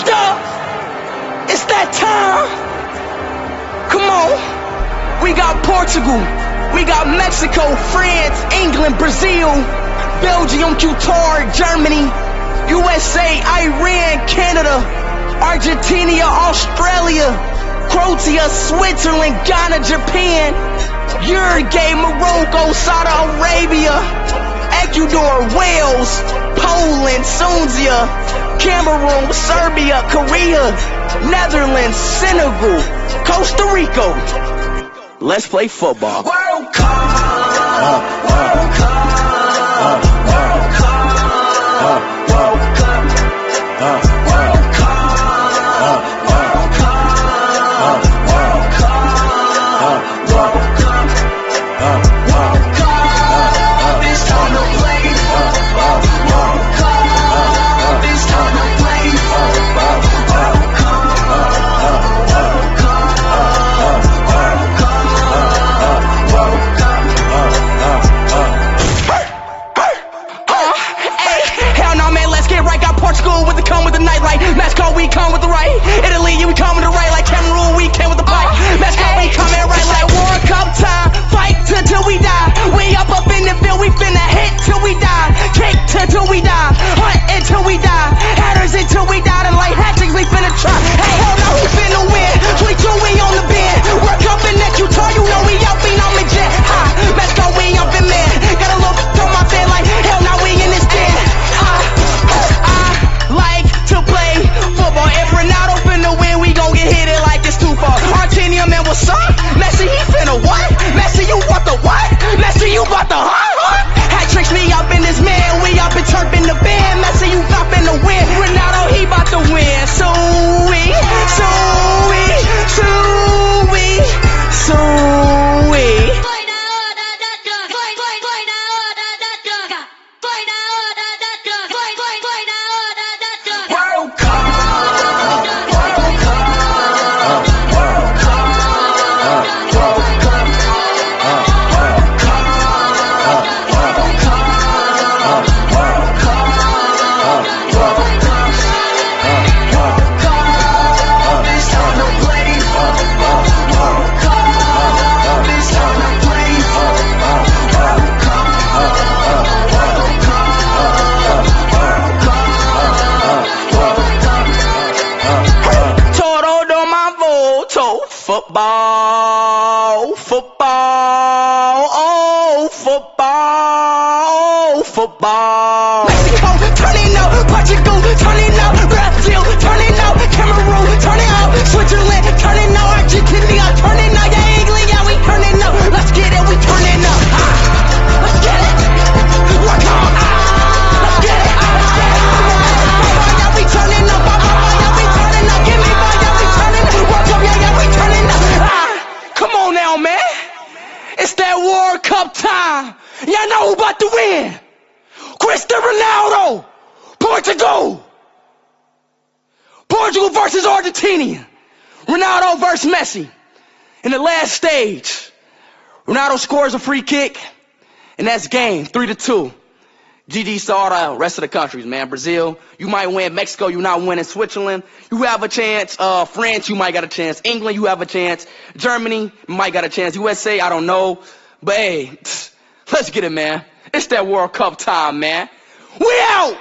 up. It's that time. Come on. We got Portugal. We got Mexico, France, England, Brazil, Belgium, Qatar, Germany, USA, Iran, Canada, Argentina, Australia, Croatia, Switzerland, Ghana, Japan, Uruguay, Morocco, Saudi Arabia, Ecuador, Wales, Poland, Tunisia, Cameroon, Serbia, Korea, Netherlands, Senegal, Costa Rica. Let's play football. World Cup! World Cup! World Cup! World Cup! World Cup! World Cup! World Cup! World Cup! World Cup! It's time to play football. World Cup! It's time to play football. World Cup! World Cup! World Cup! Hell no, man, let's get right. Got Portugal with the come with the nightlight. Mexico, we come with the right. Italy, we come with the right. Like Cameroon, we came with the bite. Mexico, we coming right like World Cup time. Fight till we die. We up in the field, we finna hit till we die. Kick till we die. Hunt until we die. Headers until we die. And like hat tricks, we finna try. Hey, hell no, we finna win. 22, we on the bend. World Cup in that Qatar, you know we out, being on the jet. Ha, Mexico, we up in there. Gotta look through my bed like hell no, we in this den. I like to play football. If Ronaldo finna win, we gon' get hit it like it's too far. Argentina, man, what's up? Messi, he finna what? Messi, you want the what? Messi, you want the huh? Hat tricks me up in this man. We up and chirping the band. Messi, you not finna win. Ronaldo, he bout to win. So we. World Cup! World Cup! World Cup! World Cup! World Cup! World Cup! World Cup! World Cup! World Cup! It's time to play football. World Cup! It's time to play football. World Cup! World Cup! World Cup! Todo do my voto. Football, football, oh, football, oh, football. Mexico, turn it up. Portugal, turn it up. Brazil, turn it up. Cameroon, turn it up. Switzerland, turn it up. Argentina, turn it up. Yeah, England, yeah, we turn it up. Let's get it, we turn it up. Let's get it. Work on. Let's get it. Yeah, we turn it up. Yeah, we turn it up. Give me more, yeah, we turn it up. Work up, yeah, we turn it up. Come on now, man. It's that World Cup time. Y'all know who about to win. Cristiano Ronaldo. Portugal. Portugal versus Argentina. Ronaldo versus Messi. In the last stage, Ronaldo scores a free kick, and that's game 3-2. GG's to all the rest of the countries, man. Brazil, you might win. Mexico, you not winning. Switzerland, you have a chance. France, you might got a chance. England, you have a chance. Germany, you might got a chance. USA, I don't know. But hey, let's get it, man. It's that World Cup time, man. We out!